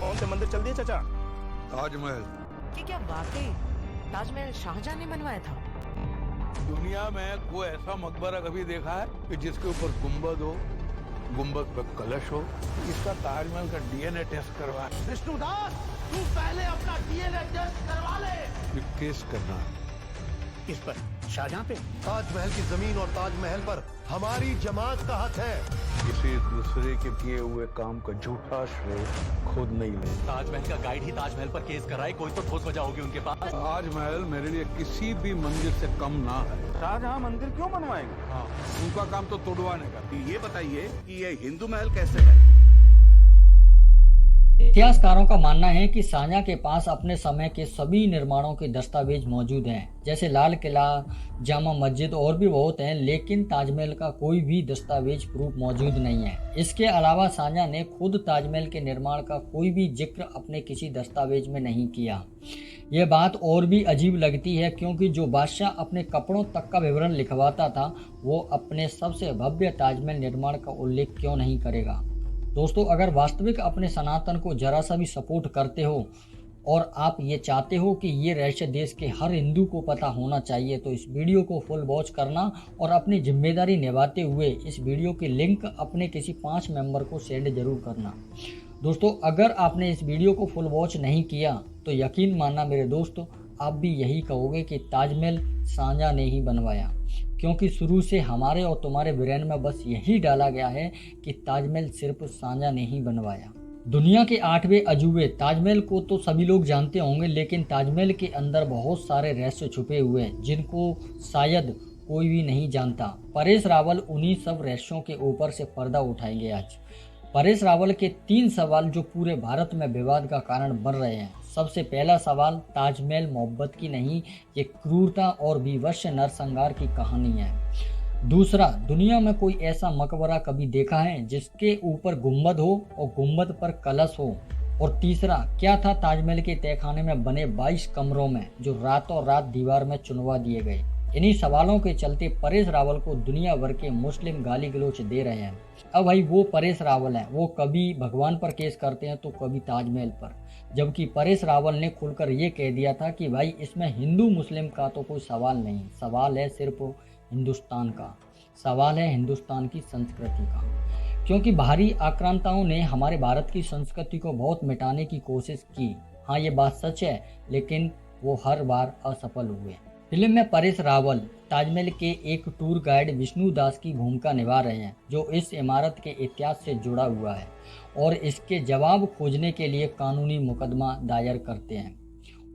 कौन से मंदिर चल दिए चाचा? ताजमहल। कि क्या वाकई ताजमहल शाहजहां ने बनवाया था? दुनिया में कोई ऐसा मकबरा कभी देखा है कि जिसके ऊपर गुंबद हो, गुंबद पर कलश हो? इसका ताजमहल का डीएनए टेस्ट करवा। विष्णुदास, तू पहले अपना डीएनए टेस्ट करवा ले। ये केस करना है। किस पर? शाहजहां पे? ताजमहल की जमीन और ताजमहल पर हमारी जमात का हक है। किसी दूसरे के किए हुए काम का झूठा श्रेय खुद नहीं ले। ताजमहल का गाइड ही ताजमहल पर केस कराए, कोई तो ठोस वजह होगी उनके पास। ताजमहल मेरे लिए किसी भी मंदिर से कम ना है। शाहजहां मंदिर क्यों बनवाएंगे? हाँ, उनका काम तो तोड़वाने का। ये बताइए कि ये हिंदू महल कैसे है? इतिहासकारों का मानना है कि शाहजहां के पास अपने समय के सभी निर्माणों के दस्तावेज मौजूद हैं, जैसे लाल किला, जामा मस्जिद और भी बहुत हैं, लेकिन ताजमहल का कोई भी दस्तावेज प्रूफ मौजूद नहीं है। इसके अलावा शाहजहां ने खुद ताजमहल के निर्माण का कोई भी जिक्र अपने किसी दस्तावेज में नहीं किया। यह बात और भी अजीब लगती है क्योंकि जो बादशाह अपने कपड़ों तक का विवरण लिखवाता था, वो अपने सबसे भव्य ताजमहल निर्माण का उल्लेख क्यों नहीं करेगा? दोस्तों, अगर वास्तविक अपने सनातन को जरा सा भी सपोर्ट करते हो और आप ये चाहते हो कि ये रहस्य देश के हर हिंदू को पता होना चाहिए, तो इस वीडियो को फुल वॉच करना और अपनी जिम्मेदारी निभाते हुए इस वीडियो की लिंक अपने किसी 5 मेंबर को सेंड जरूर करना। दोस्तों, अगर आपने इस वीडियो को फुल वॉच नहीं किया तो यकीन मानना मेरे दोस्तों, आप भी यही कहोगे कि ताजमहल शाहजहां ने ही बनवाया, क्योंकि शुरू से हमारे और तुम्हारे ब्रेन में बस यही डाला गया है कि ताजमहल सिर्फ शाहजहां ने ही बनवाया। दुनिया के 8वें अजूबे ताजमहल को तो सभी लोग जानते होंगे, लेकिन ताजमहल के अंदर बहुत सारे रहस्य छुपे हुए हैं जिनको शायद कोई भी नहीं जानता। परेश रावल उन्हीं सब रहस्यों के ऊपर से पर्दा उठाएंगे आज। परेश रावल के 3 सवाल जो पूरे भारत में विवाद का कारण बन रहे हैं। सबसे पहला सवाल, ताजमहल मोहब्बत की नहीं, ये क्रूरता और विवश नरसंहार की कहानी है। दूसरा, दुनिया में कोई ऐसा मकबरा कभी देखा है जिसके ऊपर गुंबद हो और गुंबद पर कलश हो? और तीसरा, क्या था ताजमहल के तहखाने में बने 22 कमरों में जो रातों रात दीवार में चुनवा दिए गए? इन्हीं सवालों के चलते परेश रावल को दुनिया भर के मुस्लिम गाली गलौच दे रहे हैं। अब भाई वो परेश रावल हैं, वो कभी भगवान पर केस करते हैं तो कभी ताजमहल पर, जबकि परेश रावल ने खुलकर ये कह दिया था कि भाई इसमें हिंदू मुस्लिम का तो कोई सवाल नहीं, सवाल है सिर्फ हिंदुस्तान का, सवाल है हिंदुस्तान की संस्कृति का। क्योंकि बाहरी आक्रांताओं ने हमारे भारत की संस्कृति को बहुत मिटाने की कोशिश की। हाँ, ये बात सच है, लेकिन वो हर बार असफल हुए। फिल्म में परेश रावल ताजमहल के एक टूर गाइड विष्णु दास की भूमिका निभा रहे हैं, जो इस इमारत के इतिहास से जुड़ा हुआ है और इसके जवाब खोजने के लिए कानूनी मुकदमा दायर करते हैं।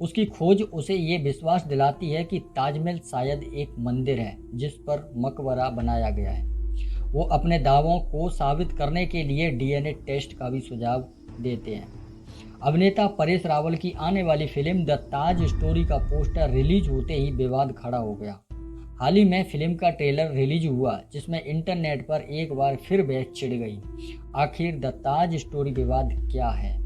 उसकी खोज उसे ये विश्वास दिलाती है कि ताजमहल शायद एक मंदिर है जिस पर मकबरा बनाया गया है। वो अपने दावों को साबित करने के लिए डीएनए टेस्ट का भी सुझाव देते हैं। अभिनेता परेश रावल की आने वाली फिल्म द ताज स्टोरी का पोस्टर रिलीज होते ही विवाद खड़ा हो गया। हाल ही में फिल्म का ट्रेलर रिलीज हुआ, जिसमें इंटरनेट पर एक बार फिर बहस छिड़ गई। आखिर द ताज स्टोरी विवाद क्या है?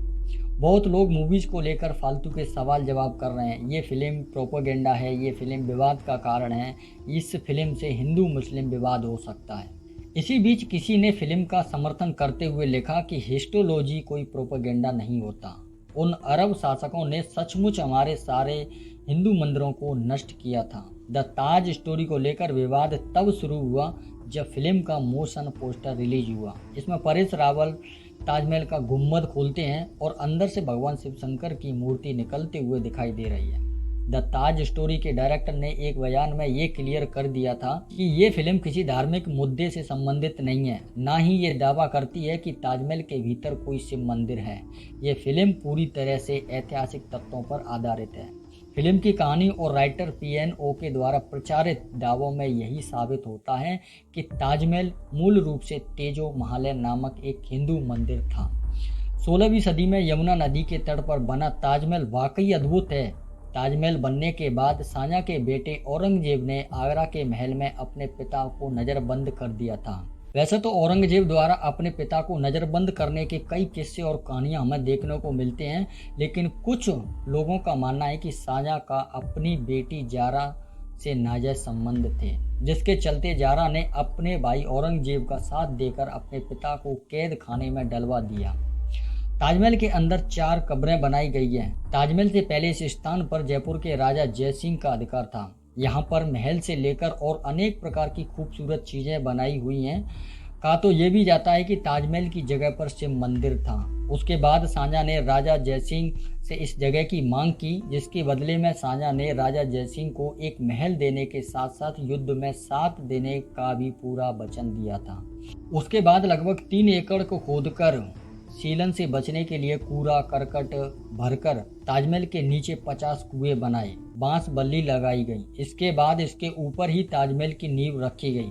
बहुत लोग मूवीज को लेकर फालतू के सवाल जवाब कर रहे हैं। ये फिल्म प्रोपेगेंडा है, ये फिल्म विवाद का कारण है, इस फिल्म से हिंदू मुस्लिम विवाद हो सकता है। इसी बीच किसी ने फिल्म का समर्थन करते हुए लिखा कि हिस्टोलॉजी कोई प्रोपेगेंडा नहीं होता। उन अरब शासकों ने सचमुच हमारे सारे हिंदू मंदिरों को नष्ट किया था। द ताज स्टोरी को लेकर विवाद तब शुरू हुआ जब फिल्म का मोशन पोस्टर रिलीज हुआ। इसमें परेश रावल ताजमहल का गुंबद खोलते हैं और अंदर से भगवान शिव शंकर की मूर्ति निकलते हुए दिखाई दे रही है। द ताज स्टोरी के डायरेक्टर ने एक बयान में ये क्लियर कर दिया था कि ये फिल्म किसी धार्मिक मुद्दे से संबंधित नहीं है, ना ही ये दावा करती है कि ताजमहल के भीतर कोई शिव मंदिर है। ये फिल्म पूरी तरह से ऐतिहासिक तथ्यों पर आधारित है। फिल्म की कहानी और राइटर PNO के द्वारा प्रचारित दावों में यही साबित होता है कि ताजमहल मूल रूप से तेजो महालय नामक एक हिंदू मंदिर था। 16वीं सदी में यमुना नदी के तट पर बना ताजमहल वाकई अद्भुत है। ताजमहल बनने के बाद शाहजहां के बेटे औरंगजेब ने आगरा के महल में अपने पिता को नज़रबंद कर दिया था। वैसे तो औरंगजेब द्वारा अपने पिता को नज़रबंद करने के कई किस्से और कहानियां हमें देखने को मिलते हैं, लेकिन कुछ लोगों का मानना है कि शाहजहां का अपनी बेटी जारा से नाजायज संबंध थे, जिसके चलते जारा ने अपने भाई औरंगजेब का साथ देकर अपने पिता को कैद खाने में डलवा दिया। ताजमहल के अंदर 4 कब्रें बनाई गई हैं। ताजमहल से पहले इस स्थान पर जयपुर के राजा जयसिंह का अधिकार था। यहाँ पर महल से लेकर और अनेक प्रकार की खूबसूरत चीजें बनाई हुई हैं। कहा तो ये भी जाता है कि ताजमहल की जगह पर शिव मंदिर था। उसके बाद शाहजहां ने राजा जयसिंह से इस जगह की मांग की, जिसके बदले में शाहजहां ने राजा जयसिंह को एक महल देने के साथ साथ युद्ध में साथ देने का भी पूरा वचन दिया था। उसके बाद लगभग 3 एकड़ को खोदकर सीलन से बचने के लिए कूड़ा करकट भरकर ताजमहल के नीचे 50 कुएं बनाए, बांस बल्ली लगाई गई। इसके बाद इसके ऊपर ही ताजमहल की नींव रखी गई।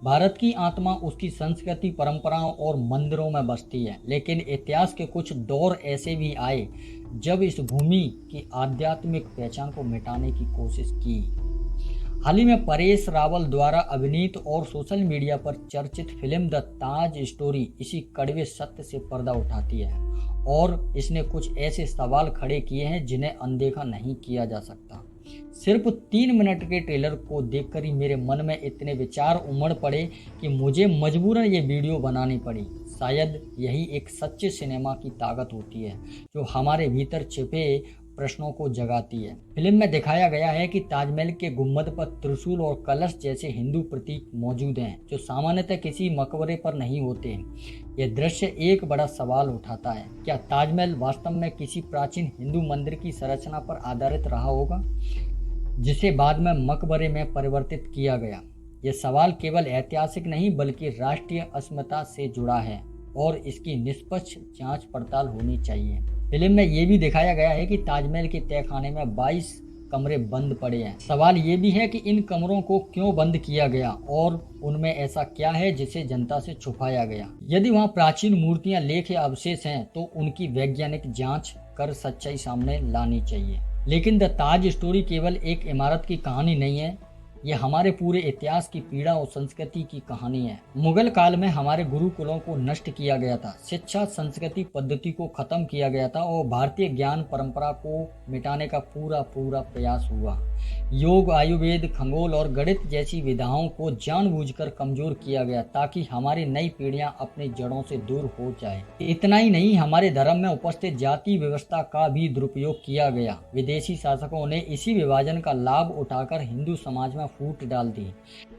भारत की आत्मा उसकी संस्कृति, परंपराओं और मंदिरों में बसती है, लेकिन इतिहास के कुछ दौर ऐसे भी आए जब इस भूमि की आध्यात्मिक पहचान को मिटाने की कोशिश की। हाल ही में परेश रावल द्वारा अभिनीत और सोशल मीडिया पर चर्चित फिल्म द ताज स्टोरी इसी कड़वे सत्य से पर्दा उठाती है और इसने कुछ ऐसे सवाल खड़े किए हैं जिन्हें अनदेखा नहीं किया जा सकता। सिर्फ 3 मिनट के ट्रेलर को देखकर ही मेरे मन में इतने विचार उमड़ पड़े कि मुझे मजबूरन ये वीडियो बनानी पड़ी। शायद यही एक सच्चे सिनेमा की ताकत होती है, जो हमारे भीतर छिपे प्रश्नों को जगाती है। फिल्म में दिखाया गया है कि ताजमहल के गुंबद पर त्रिशूल और कलश जैसे हिंदू प्रतीक मौजूद हैं, जो सामान्यतः किसी मकबरे पर नहीं होते। यह दृश्य एक बड़ा सवाल उठाता है, क्या ताजमहल वास्तव में किसी प्राचीन हिंदू मंदिर की संरचना पर आधारित रहा होगा, जिसे बाद में मकबरे में परिवर्तित किया गया? यह सवाल केवल ऐतिहासिक नहीं बल्कि राष्ट्रीय अस्मिता से जुड़ा है और इसकी निष्पक्ष जांच पड़ताल होनी चाहिए। फिल्म में ये भी दिखाया गया है कि ताजमहल के तहखाने में 22 कमरे बंद पड़े हैं। सवाल ये भी है कि इन कमरों को क्यों बंद किया गया और उनमें ऐसा क्या है जिसे जनता से छुपाया गया। यदि वहाँ प्राचीन मूर्तियां, लेख या अवशेष हैं तो उनकी वैज्ञानिक जांच कर सच्चाई सामने लानी चाहिए। लेकिन द ताज स्टोरी केवल एक इमारत की कहानी नहीं है, यह हमारे पूरे इतिहास की पीड़ा और संस्कृति की कहानी है। मुगल काल में हमारे गुरुकुलों को नष्ट किया गया था, शिक्षा संस्कृति पद्धति को खत्म किया गया था और भारतीय ज्ञान परंपरा को मिटाने का पूरा प्रयास हुआ। योग, आयुर्वेद, खगोल और गणित जैसी विधाओं को जानबूझकर कमजोर किया गया ताकि हमारी नई पीढ़ियां अपनी जड़ों से दूर हो जाए। इतना ही नहीं, हमारे धर्म में उपस्थित जाति व्यवस्था का भी दुरुपयोग किया गया। विदेशी शासकों ने इसी विभाजन का लाभ उठाकर हिंदू समाज में फूट डाल दी,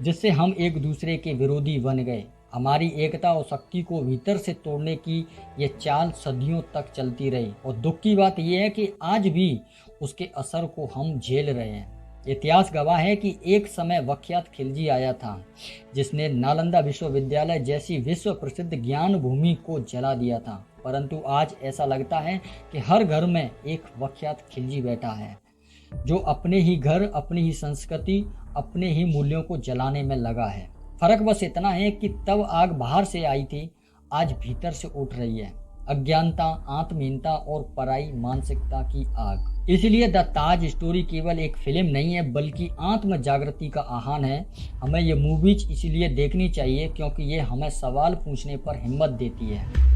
जिससे हम एक दूसरे के विरोधी बन गए। हमारी एकता और शक्ति को भीतर से तोड़ने की ये चाल सदियों तक चलती रही और दुख की बात यह है कि आज भी उसके असर को हम झेल रहे हैं। इतिहास गवाह है कि एक समय विख्यात खिलजी आया था जिसने नालंदा विश्वविद्यालय जैसी विश्व प्रसिद्ध ज्ञान भूमि को जला दिया था, परंतु आज ऐसा लगता है कि हर घर में एक विख्यात खिलजी बैठा है जो अपने ही घर, अपनी ही संस्कृति, अपने ही मूल्यों को जलाने में लगा है। फर्क बस इतना है कि तब आग बाहर से आई थी, आज भीतर से उठ रही है। अज्ञानता, आत्महीनता और पराई मानसिकता की आग। इसलिए द ताज स्टोरी केवल एक फिल्म नहीं है बल्कि आत्म जागृति का आह्वान है। हमें ये मूवीज इसलिए देखनी चाहिए क्योंकि ये हमें सवाल पूछने पर हिम्मत देती है।